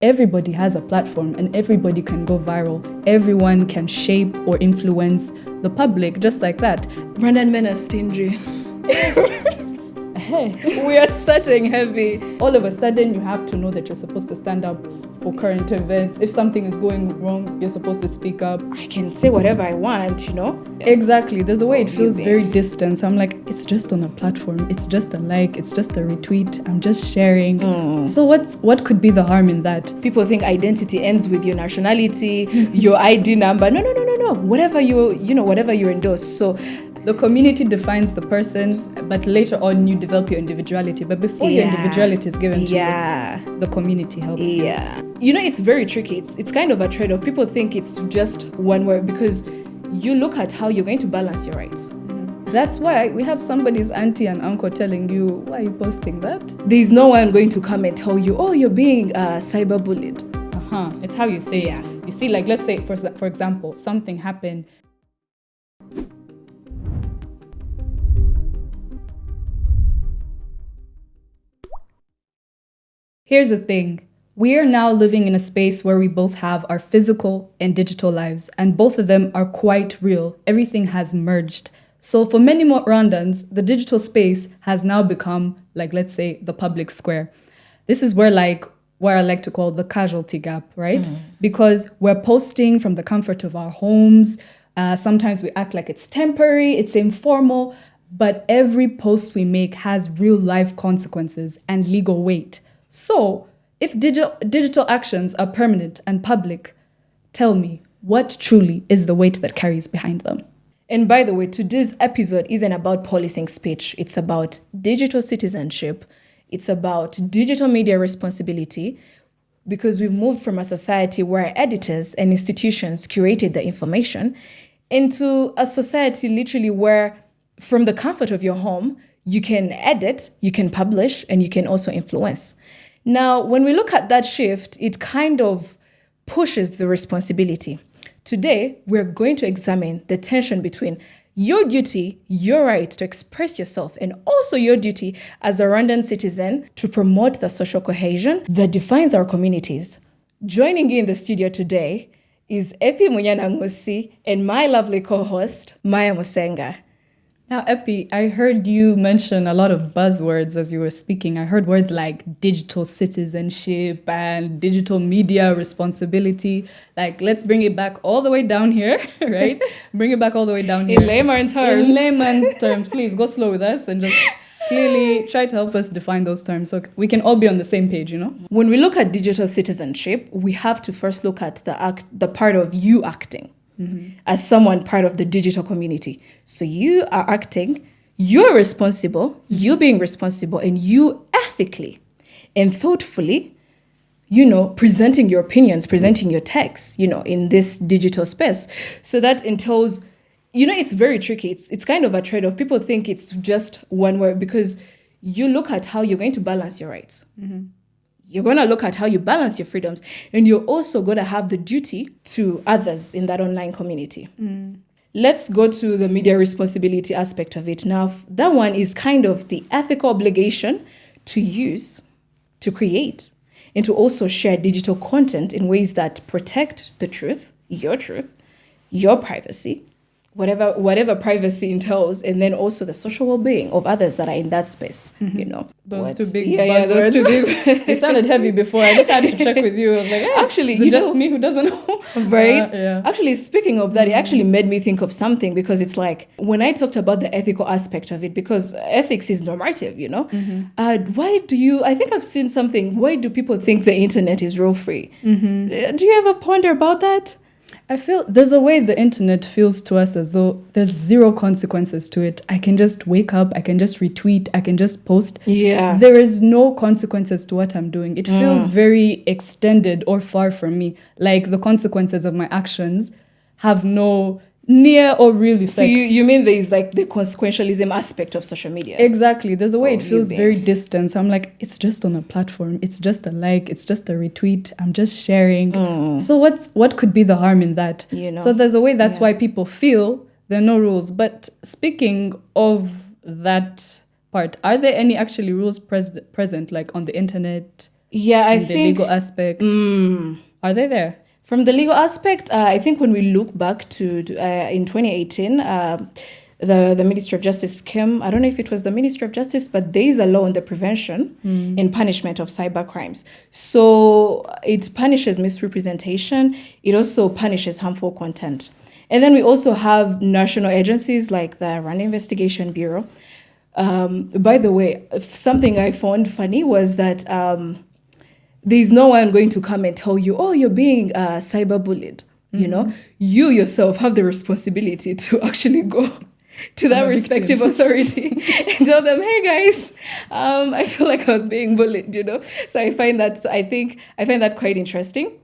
Everybody has a platform and everybody can go viral. Everyone can shape or influence the public just like that. Rwandan men are stingy. Hey, We are starting heavy. all of a sudden you have to know that you're supposed to stand up for current events. If something is going wrong, you're supposed to speak up. I can say whatever I want, Exactly. There's a way it feels Amazing. very distant. So I'm like, it's just on a platform. It's just a like. It's just a retweet. I'm just sharing. So what could be the harm in that? People think identity ends with your nationality, your ID number. No. Whatever whatever you endorse. So The community defines the persons, but later on you develop your individuality. But before your Yeah. individuality is given to yeah. you, the community helps you. Yeah. It's very tricky. It's kind of a trade-off. People think it's just one word because you look at how you're going to balance your rights. That's why we have somebody's auntie and uncle telling you, why are you posting that? There's no one going to come and tell you, oh, you're being cyberbullied. It's how you say Yeah. it. You see, like, let's say, for example, something happened. Here's the thing. We are now living in a space where we both have our physical and digital lives, and both of them are quite real. Everything has merged. So for many more Rwandans, the digital space has now become, like, let's say, the public square. This is where I like to call the casualty gap, right? Because we're posting from the comfort of our homes. Sometimes we act like it's temporary, it's informal, but every post we make has real life consequences and legal weight. So, if digital actions are permanent and public, tell me, what truly is the weight that carries behind them? And by the way, today's episode isn't about policing speech. It's about digital citizenship. It's about digital media responsibility, because we've moved from a society where editors and institutions curated the information into a society literally where from the comfort of your home, you can edit, you can publish, and you can also influence. Now, when we look at that shift, it kind of pushes the responsibility. Today, we're going to examine the tension between your duty, your right to express yourself, and also your duty as a Rwandan citizen to promote the social cohesion that defines our communities. Joining you in the studio today is Epi Munyanangusi and my lovely co-host, Maya Musenga. Now, Epi, I heard you mention a lot of buzzwords as you were speaking. I heard words like digital citizenship and digital media responsibility. Like, let's bring it back all the way down here, right? Bring it back all the way down here. In layman terms. In layman's terms, please go slow with us and just clearly try to help us define those terms so we can all be on the same page, When we look at digital citizenship, we have to first look at the part of you acting. As someone part of the digital community. So you are acting, you're responsible, you being responsible, and you ethically and thoughtfully, presenting your opinions, presenting your texts, in this digital space. So that entails, it's very tricky. It's kind of a trade-off. People think it's just one word because you look at how you're going to balance your rights. You're going to look at how you balance your freedoms, and you're also going to have the duty to others in that online community. Let's go to the media responsibility aspect of it. Now, that one is kind of the ethical obligation to use, to create, and to also share digital content in ways that protect the truth, your privacy, whatever privacy entails, and then also the social well-being of others that are in that space, Those two big buzzwords. those two big. It sounded heavy before. I just had to check with you. I was like, hey, Actually, is it just me who doesn't know? Right? Yeah. Actually, speaking of that, it actually made me think of something, because it's like when I talked about the ethical aspect of it, because ethics is normative, I think I've seen something. Why do people think the internet is rule free? Do you ever ponder about that? I feel there's a way the internet feels to us as though there's zero consequences to it. I can just wake up, I can just retweet, I can just post. Yeah. There is no consequences to what I'm doing. It feels very extended or far from me. Like the consequences of my actions have no near or real effects. So you mean there's like the consequentialism aspect of social media? Exactly. There's a way it feels Amazing. very distant. So I'm like, it's just on a platform. It's just a like. It's just a retweet. I'm just sharing. So what could be the harm in that? So there's a way that's why people feel there are no rules. But speaking of that part, are there any actually rules present like on the internet Yeah, I in the think legal aspect? Are they there? from the legal aspect, I think when we look back to in 2018, the Ministry of Justice came. I don't know if it was the Ministry of Justice, but there is a law on the prevention and punishment of cyber crimes. So it punishes misrepresentation. It also punishes harmful content. And then we also have national agencies like the Rwanda Investigation Bureau. By the way, something I found funny was that there's no one going to come and tell you, oh, you're being cyberbullied. You know, you yourself have the responsibility to actually go to that respective authority and tell them, hey guys, I feel like I was being bullied, you know. So I find that quite interesting.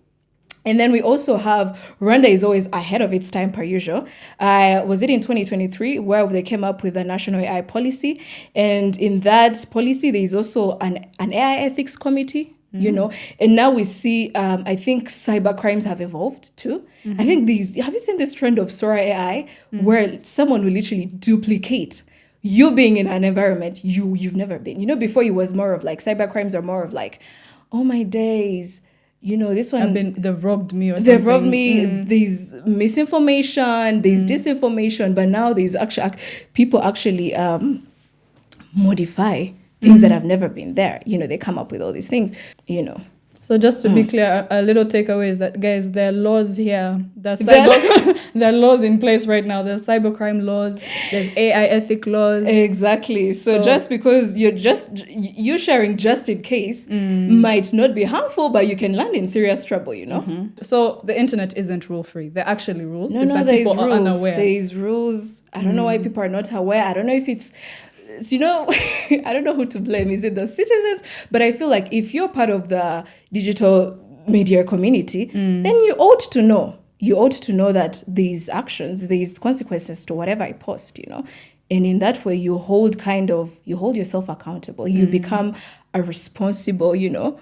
And then we also have Rwanda is always ahead of its time per usual. Was it in 2023 where they came up with a national AI policy? And in that policy, there is also an AI ethics committee, you know. And now we see, I think cyber crimes have evolved too. I think have you seen this trend of Sora AI where someone will literally duplicate you being in an environment you've never been? You know, before it was more of like cyber crimes are more of like, oh my days, you know, this one They've robbed me or something. they've robbed me. There's misinformation, there's disinformation, but now there's actually people actually modify things that have never been there. You know, they come up with all these things, you know. So just to be clear, a little takeaway is that, guys, there are laws here. There are laws in place right now. There's cybercrime laws. There's AI ethic laws. Exactly. So just because you're sharing just in case might not be harmful, but you can land in serious trouble, you know? So the internet isn't rule-free. There are actually rules. No, it's that there's people rules. are unaware. There's rules. I don't know why people are not aware. I don't know if it's, you know, I don't know who to blame. Is it the citizens? But I feel like if you're part of the digital media community, then you ought to know. You ought to know that these actions, these consequences to whatever I post, you know. And in that way, you hold yourself accountable. You become a responsible, you know,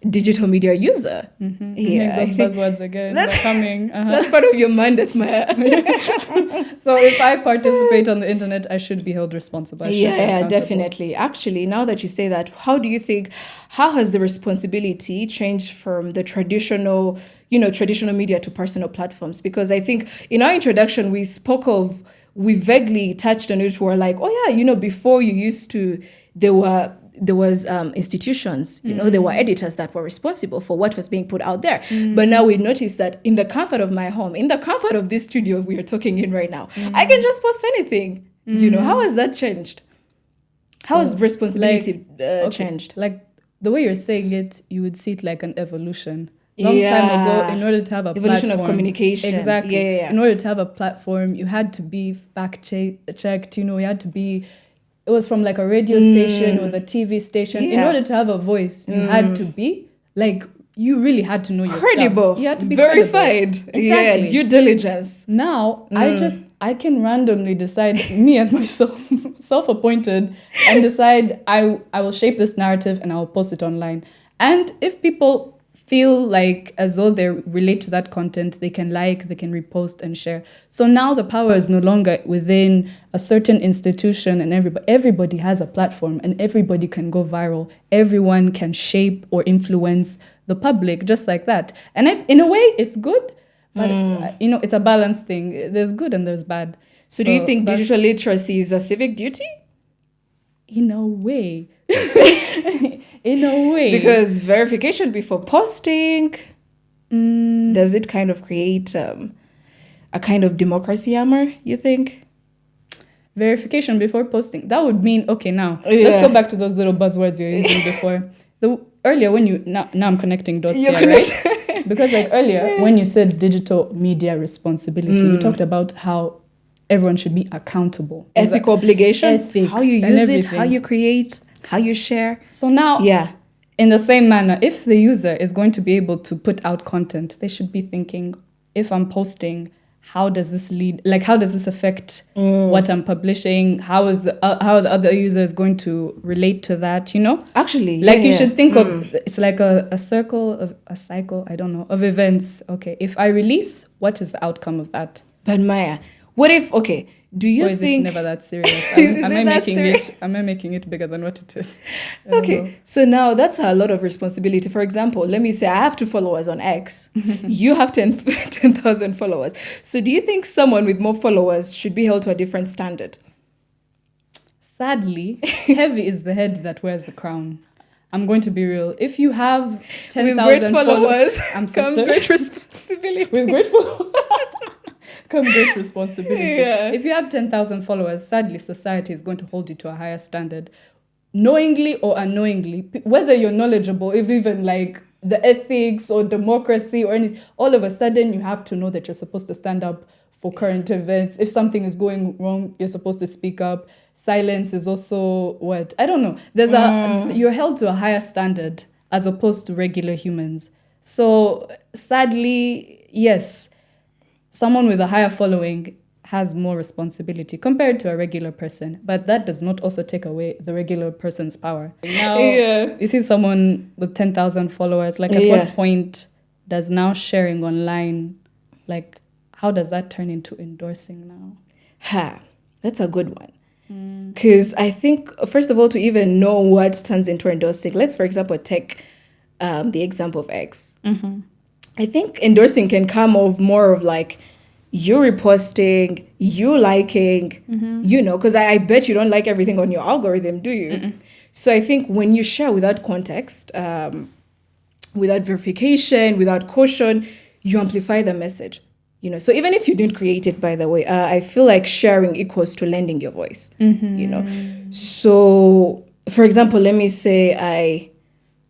digital media user. Yeah, those buzzwords again. They're coming. That's part of your mandate, Maya. So if I participate on the internet, I should be held responsible. Yeah, definitely. Actually, now that you say that, how has the responsibility changed from the traditional media to personal platforms? Because I think in our introduction, we vaguely touched on it. We're like, oh yeah, you know, before there was institutions, you know, there were editors that were responsible for what was being put out there. But now we notice that in the comfort of my home, in the comfort of this studio we are talking in right now, I can just post anything. You know, how has that changed? How has responsibility changed? Like the way you're saying it, you would see it like an evolution. Long time ago, in order to have a evolution platform, of communication. Exactly. Yeah. In order to have a platform, you had to be fact-checked, you know, you had to be. It was from like a radio station, it was a TV station. In order to have a voice, you had to be like, you really had to know your credible. Stuff. You had to be verified. Credible. Exactly. Yeah, due diligence. Now, I can randomly decide, me as myself, self-appointed, and decide I will shape this narrative and I will post it online. And if people feel like as though they relate to that content, they can repost and share. So now the power is no longer within a certain institution, and everybody has a platform and everybody can go viral. Everyone can shape or influence the public just like that. And in a way, it's good, but you know, it's a balanced thing. There's good and there's bad. So do you think digital literacy is a civic duty? In a way. In a way. Because verification before posting, does it kind of create a kind of democracy armor, you think? Verification before posting. That would mean, okay, now, let's go back to those little buzzwords you were using before. Earlier when now I'm connecting dots here, right? Because like earlier, when you said digital media responsibility, we talked about how everyone should be accountable. Ethic obligation, ethics, how you use it, how you create, how you share. So now, in the same manner, if the user is going to be able to put out content, they should be thinking, if I'm posting, how does this affect what I'm publishing? How the other user is going to relate to that, you know? Actually, you should think of, it's like a cycle, I don't know, of events. Okay, if I release, what is the outcome of that? But Maya, What if, okay, do you Or is think... it never that serious? Is Am it I that making serious? it? Am I making it bigger than what it is? I don't know. Okay, so now that's a lot of responsibility. For example, let me say I have 2 followers on X. You have 10,000 followers. So do you think someone with more followers should be held to a different standard? Sadly, heavy is the head that wears the crown. I'm going to be real. If you have 10,000 With great followers I'm so comes sorry. great responsibility. With great followers comes great responsibility. Yeah. If you have 10,000 followers, sadly, society is going to hold you to a higher standard. Knowingly or unknowingly, whether you're knowledgeable, if even like the ethics or democracy or anything, all of a sudden you have to know that you're supposed to stand up for current events. If something is going wrong, you're supposed to speak up. Silence is also what? I don't know. You're held to a higher standard as opposed to regular humans. So sadly, yes, someone with a higher following has more responsibility compared to a regular person. But that does not also take away the regular person's power. Now, you see someone with 10,000 followers, like at what point does now sharing online, like how does that turn into endorsing now? That's a good one. Because I think, first of all, to even know what turns into endorsing, let's, for example, take the example of X. I think endorsing can come of more of like you reposting, you liking, because I bet you don't like everything on your algorithm, do you? So I think when you share without context, without verification, without caution, you amplify the message. So even if you didn't create it, by the way, I feel like sharing equals to lending your voice. So, for example, let me say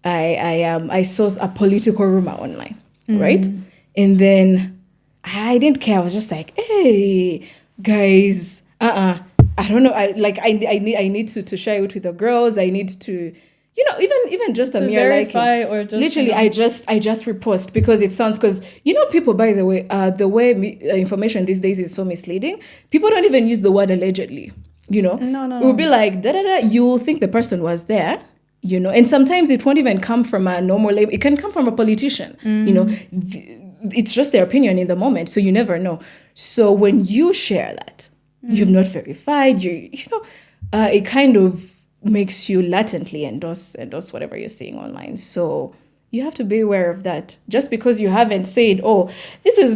I saw a political rumor online, right? And then I didn't care. I was just like, hey, guys, I don't know. I need to share it with the girls. I need to, even just a To mere verify liking. or just, Literally, I just repost because it sounds, because people, by the way, the way information these days is so misleading. People don't even use the word allegedly. No. It will be like da da da. You'll think the person was there. And sometimes it won't even come from a normal label. It can come from a politician. It's just their opinion in the moment, so you never know. So when you share that, you've not verified. It kind of makes you latently endorse whatever you're seeing online. So you have to be aware of that. Just because you haven't said, "Oh, this is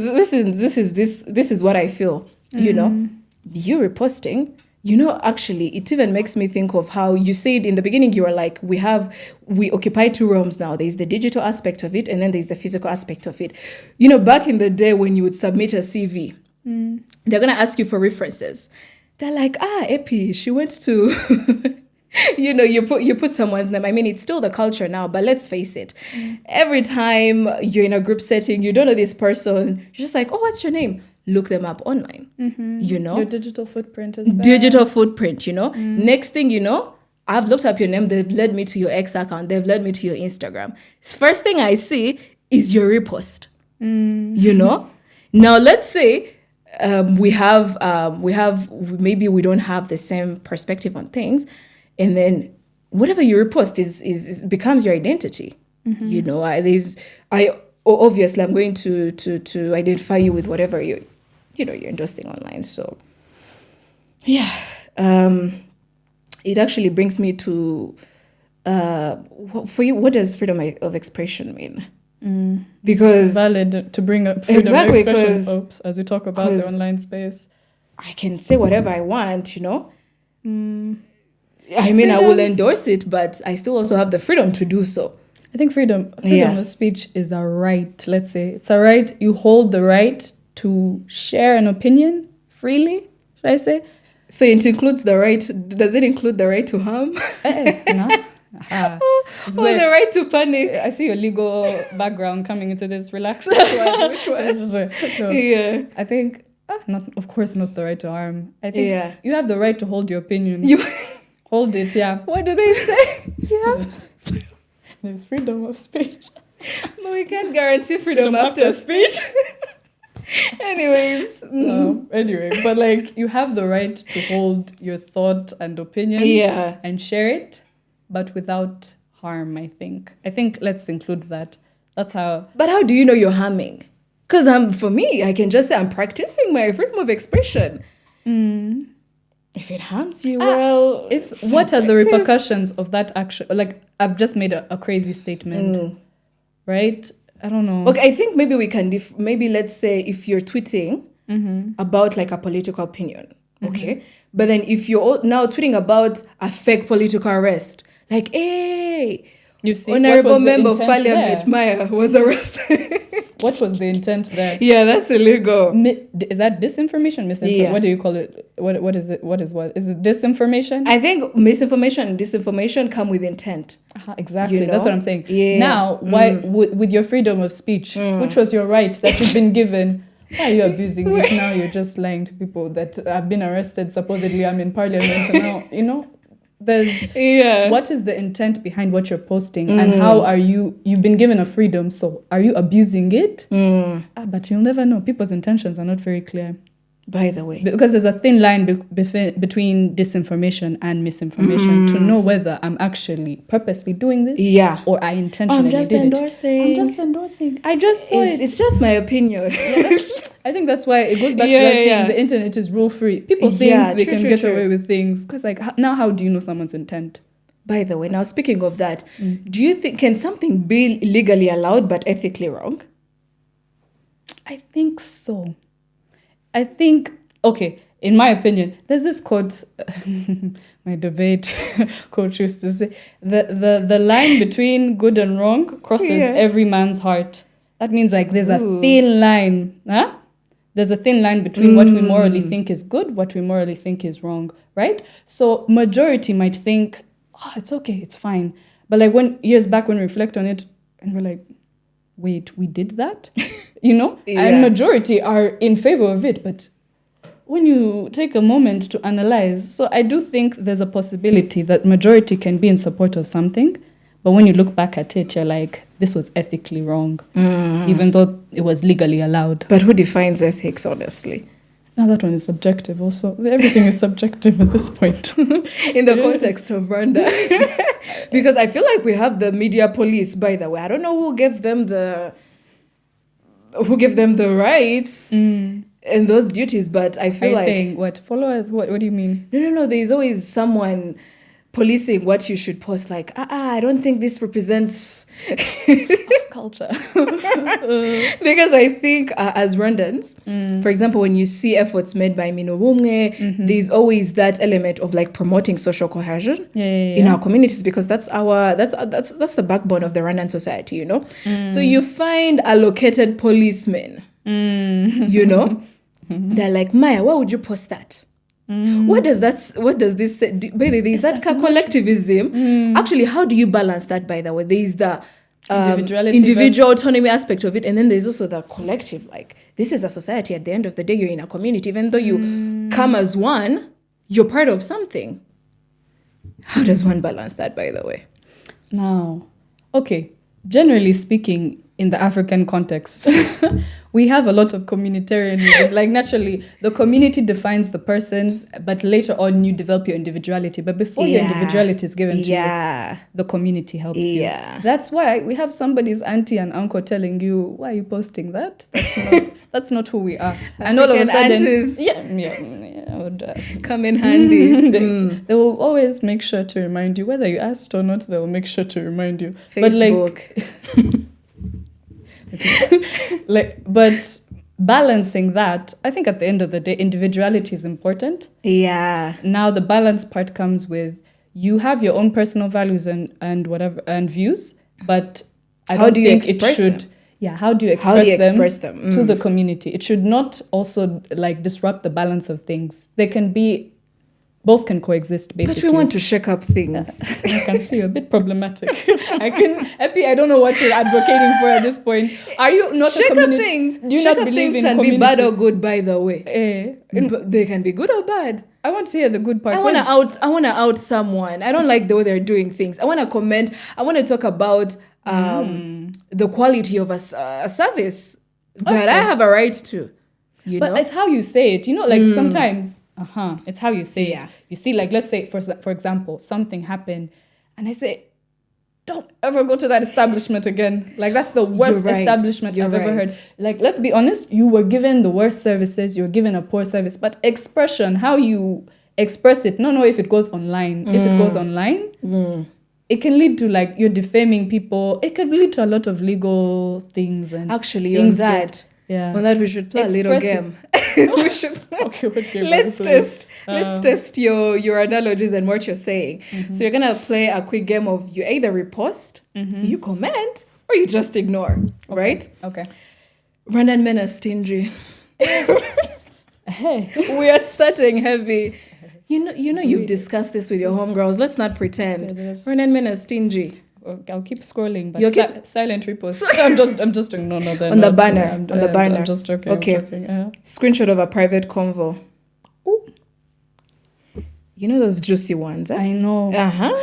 what I feel," you reposting. Actually, it even makes me think of how you said in the beginning, you were like, we occupy 2 realms now. There's the digital aspect of it, and then there's the physical aspect of it. Back in the day when you would submit a CV, they're going to ask you for references. They're like, Epi, she went to... you put someone's name. I mean, it's still the culture now, but let's face it. Every time you're in a group setting, you don't know this person, you're just like, oh, what's your name? Look them up online. Your digital footprint is there. Digital footprint, Next thing you know, I've looked up your name. They've led me to your X account. They've led me to your Instagram. First thing I see is your repost. Now let's say maybe we don't have the same perspective on things, and then whatever you repost is becomes your identity. Obviously I'm going to identify you with whatever you're endorsing online. So it actually brings me to for you, what does freedom of expression mean? Because valid to bring up freedom of expression, folks, as we talk about the online space. I can say whatever I want, I mean, I will endorse it, but I still also have the freedom to do so. I think freedom of speech is a right. Let's say it's a right. You hold the right to share an opinion freely, should I say? So it includes the right. Does it include the right to harm? No. The right to panic. I see your legal background coming into this. Relax. Which one? No. Yeah. I think, of course, not the right to harm. I think you have the right to hold your opinion. Hold it, yeah. What do they say? There's freedom of speech. No, we can't guarantee freedom after speech. Anyways. Anyway, but you have the right to hold your thought and opinion and share it, but without harm, I think. Let's include that. That's how... But how do you know you're harming? Because for me, I can just say I'm practicing my freedom of expression. If it harms you, well, What are the subjective. repercussions of that action? Like, I've just made a crazy statement, right? I don't know. Okay, I think maybe we can, maybe let's say if you're tweeting about like a political opinion, okay? But then if you're now tweeting about a fake political arrest, like, hey, You see, Honorable Member of intent Parliament there? Maya was arrested. What was the intent there? Yeah, that's illegal. Is that disinformation? Misinformation? Yeah. What do you call it? What is it? What is what? Is it disinformation? I think misinformation and disinformation come with intent. Exactly. You know? That's what I'm saying. Yeah. Now, why with your freedom of speech, which was your right that you've been given, why are you abusing it? Now you're just lying to people that have been arrested. Supposedly, I'm in parliament, and now there's what is the intent behind what you're posting, and how are you've been given a freedom, so are you abusing it? But you'll never know. People's intentions are not very clear, by the way, because there's a thin line between disinformation and misinformation to know whether I'm actually purposely doing this or I intentionally I'm just did endorsing. I'm just endorsing. I just saw it. It's just my opinion. I think that's why it goes back to that thing. The internet is rule free. People think they can get away with things because, like, now how do you know someone's intent? By the way, now speaking of that, do you think can something be legally allowed but ethically wrong? I think so. I think, okay, in my opinion, there's this quote, my debate coach used to say, the line between good and wrong crosses every man's heart. That means, like, there's a thin line, huh? There's a thin line between what we morally think is good, what we morally think is wrong, right? So majority might think, oh, it's okay, it's fine. But like years back when we reflect on it, and we're like, wait, we did that? And majority are in favor of it. But when you take a moment to analyze, so I do think there's a possibility that majority can be in support of something. But when you look back at it, you're like, this was ethically wrong, even though it was legally allowed. But who defines ethics, honestly? Now that one is subjective also. Everything is subjective at this point. In the context of Rwanda. Because I feel like we have the media police, by the way. I don't know who gave them the rights and those duties, but I feel Are you like... saying what? Followers? What do you mean? No. There's always someone policing what you should post, like, I don't think this represents culture. Because I think as Rwandans, for example, when you see efforts made by Minobumwe, there's always that element of like promoting social cohesion in our communities, because that's the backbone of the Rwandan society, So you find allocated policemen, they're like, Maya, why would you post that? What does this say? By the way, is that collectivism? Actually, how do you balance that, by the way? There is the individual autonomy aspect of it, and then there's also the collective. Like, this is a society. At the end of the day, you're in a community. Even though you come as one, you're part of something. How does one balance that, by the way? Now, okay, generally speaking, in the African context, we have a lot of communitarianism. Like, naturally, the community defines the persons, but later on you develop your individuality. But before your individuality is given to you, the community helps you. That's why we have somebody's auntie and uncle telling you, why are you posting that? That's not who we are. And all of a sudden, would come in handy. They will always make sure to remind you, whether you asked or not, they will make sure to remind you. Facebook. But balancing that, I think at the end of the day, individuality is important. Now the balance part comes with, you have your own personal values and whatever and views, but how do you express them to the community? It should not also like disrupt the balance of things. They can be, both can coexist, basically. But we want to shake up things. I can see you're a bit problematic. I don't know what you're advocating for at this point. Are you not shake a community? Up things? Do you shake not up believe things in can community? be bad or good, by the way. They can be good or bad. I want to hear the good part. I want to out someone. I don't like the way they're doing things. I want to comment. I want to talk about the quality of a service that I have a right to. But it's how you say it. Like sometimes... it's how you say it. You see, like, let's say, for example, something happened, and I say, don't ever go to that establishment again. Like, that's the worst You're right. establishment You're I've ever right. heard. Like, let's be honest, you were given the worst services, you were given a poor service, but expression, how you express it, no, if it goes online. If it goes online, it can lead to, like, you're defaming people. It could lead to a lot of legal things. And Actually, things on that, yeah. on that, we should play a little Express game. We should play. Okay, what game are we Let's playing? test your analogies and what you're saying. So you're gonna play a quick game of you either repost, you comment, or you just ignore. Right? Okay. Rwandan men are stingy. Hey. We are starting heavy. You've discussed this with your homegirls. Let's not pretend. Rwandan men are stingy. I'll keep scrolling, but You'll keep- silent repost. I'm just doing no. On the banner. On the banner. I'm just joking. Okay. I'm joking. Screenshot of a private convo. Ooh. You know those juicy ones, eh? I know. Uh-huh.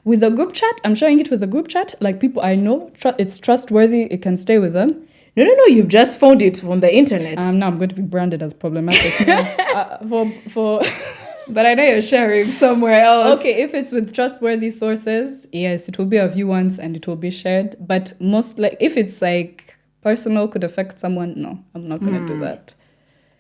With the group chat, I'm sharing it with the group chat. Like, people I know, it's trustworthy. It can stay with them. No, you've just found it on the internet. Now I'm going to be branded as problematic. For But I know you're sharing somewhere else. Okay, if it's with trustworthy sources, yes, it will be a view once and it will be shared. But most, like, if it's like personal, could affect someone, no, I'm not going to do that.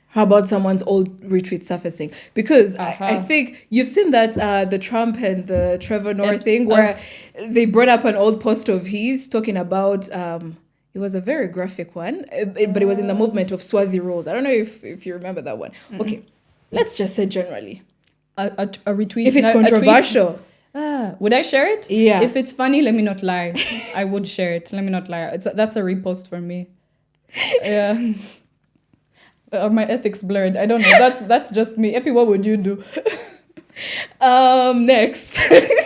How about someone's old retweet surfacing? Because I think you've seen that the Trump and the Trevor Noah thing where they brought up an old post of his talking about, it was a very graphic one, but it was in the movement of Swazi Rose. I don't know if you remember that one. Okay, let's just say generally. A retweet. If it's controversial. Would I share it? Yeah. If it's funny, let me not lie. I would share it. Let me not lie. That's a repost for me. Yeah. Are my ethics blurred? I don't know. That's just me. Epi, what would you do? Next. But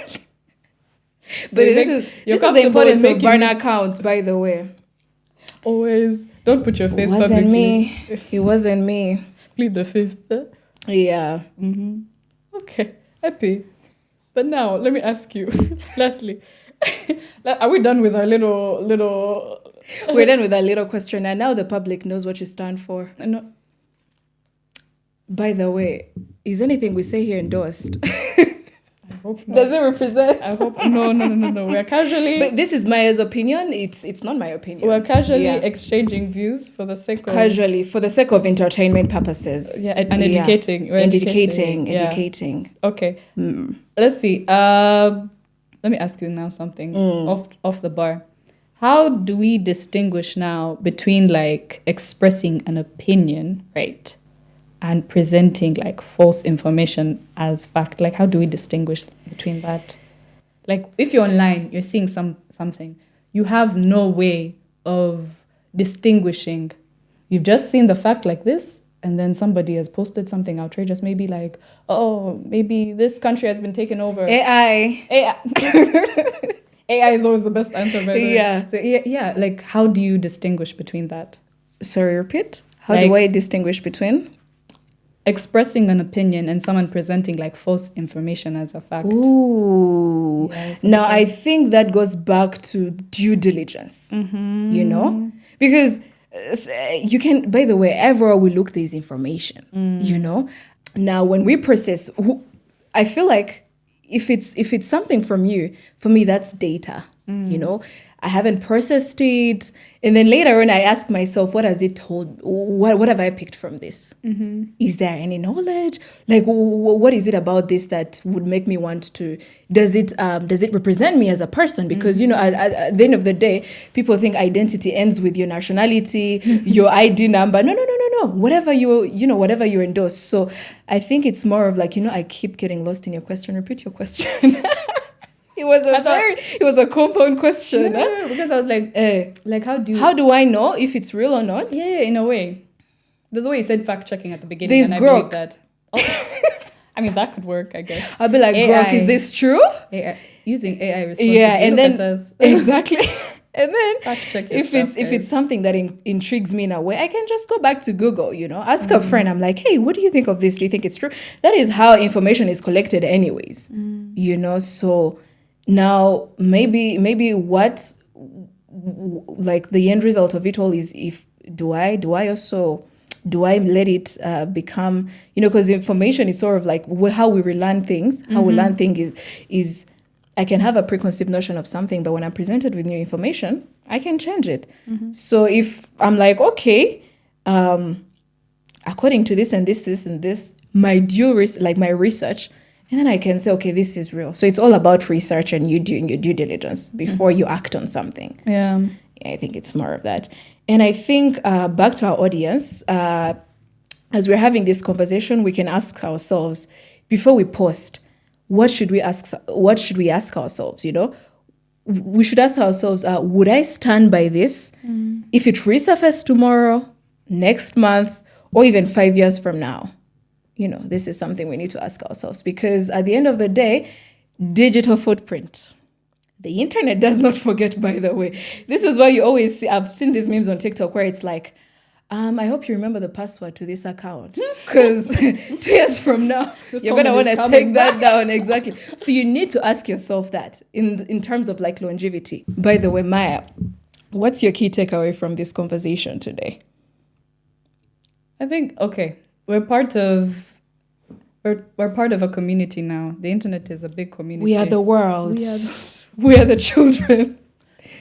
this is the importance of burner accounts, by the way. Always. Don't put your face It wasn't publicly. me. It wasn't me. Plead the fifth. Yeah. Mm-hmm. Okay. Epi. But now, let me ask you, lastly, are we done with our little... We're done with our little questionnaire. Now the public knows what you stand for. No. By the way, is anything we say here endorsed? I hope not. Does it represent? I hope... No. We're casually... But this is Maya's opinion. It's not my opinion. We're casually exchanging views for the sake of... Casually, for the sake of entertainment purposes. Yeah, and educating. We're Educating. Okay. Let's see. Let me ask you now something off the bar. How do we distinguish now between, like, expressing an opinion, right, and presenting, like, false information as fact? Like, how do we distinguish between that? Like, if you're online, you're seeing something, you have no way of distinguishing. You've just seen the fact like this, and then somebody has posted something outrageous, maybe like, oh, maybe this country has been taken over. AI. AI is always the best answer, by the way. Yeah. So, yeah, like, how do you distinguish between that? Sorry, repeat. How do I distinguish between? Expressing an opinion and someone presenting, like, false information as a fact. Ooh. Yeah, now, I think that goes back to due diligence, you know? Because you can, by the way, everywhere we look, there's information, you know? Now, when we process, I feel like if it's something from you, for me, that's data, you know? I haven't processed it. And then later on, I ask myself, what has it told? What have I picked from this? Is there any knowledge? Like, what is it about this that would make me want to? Does it represent me as a person? Because, you know, at the end of the day, people think identity ends with your nationality, your ID number. No. Whatever whatever you endorse. So I think it's more of like, you know, I keep getting lost in your question. Repeat your question. It was a compound question. No, because I was like, like, how do I know if it's real or not? Yeah, in a way. There's a way you said fact checking at the beginning. There's and grok. I believe that. Oh, I mean, that could work, I guess. I'll be like, grok, is this true? AI, using AI responsibly. Yeah, and Look then at us. exactly. And then Fact check if it's something that intrigues me in a way, I can just go back to Google, you know, ask a friend. I'm like, hey, what do you think of this? Do you think it's true? That is how information is collected anyways, you know? So now maybe what, like, the end result of it all is, if do I let it become, you know, because information is sort of like how we relearn things. How we learn things is I can have a preconceived notion of something, but when I'm presented with new information, I can change it. So if I'm like, okay, according to this and this and this, my research, and then I can say, okay, this is real. So it's all about research and you doing your due diligence before you act on something. Yeah. I think it's more of that. And I think back to our audience, as we're having this conversation, we can ask ourselves before we post, what should we ask ourselves? We should ask ourselves, would I stand by this if it resurfaces tomorrow, next month, or even 5 years from now? This is something we need to ask ourselves, because at the end of the day, digital footprint. The internet does not forget, by the way. This is why you always see, I've seen these memes on TikTok where it's like, I hope you remember the password to this account, because 2 years from now, you're going to want to take that down. Exactly. So you need to ask yourself that in terms of like longevity. By the way, Maya, what's your key takeaway from this conversation today? I think, okay, we're part of a community now. The internet is a big community. We are the world. We are the children.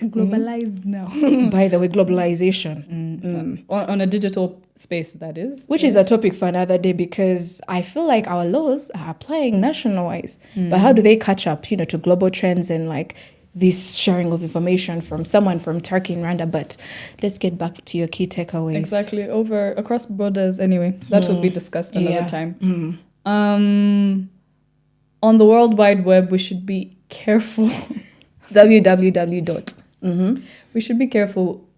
Globalized now. By the way, globalization. On a digital space, that is. Which is a topic for another day, because I feel like our laws are applying national-wise. But how do they catch up, to global trends and like this sharing of information from someone from Turkey and Rwanda? But let's get back to your key takeaways. Exactly. Across borders anyway. That will be discussed another time. On the World Wide Web, we should be careful. www. We should be careful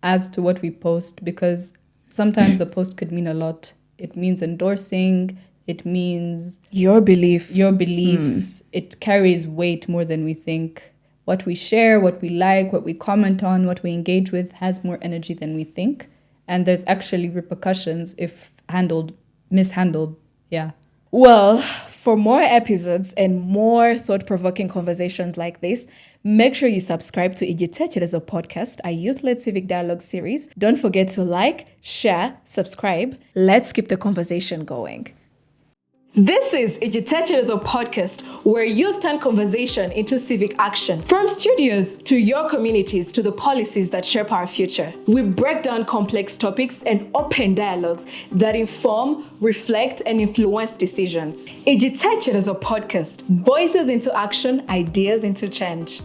as to what we post, because sometimes a post could mean a lot. It means endorsing. It means your beliefs. It carries weight more than we think. What we share, what we like, what we comment on, what we engage with has more energy than we think. And there's actually repercussions if mishandled. Yeah. Well, for more episodes and more thought-provoking conversations like this, make sure you subscribe to Igitekerezo podcast, a youth-led civic dialogue series. Don't forget to like, share, subscribe. Let's keep the conversation going. This is Igitekerezo podcast, where youth turn conversation into civic action. From studios to your communities to the policies that shape our future. We break down complex topics and open dialogues that inform, reflect, and influence decisions. Igitekerezo podcast, voices into action, ideas into change.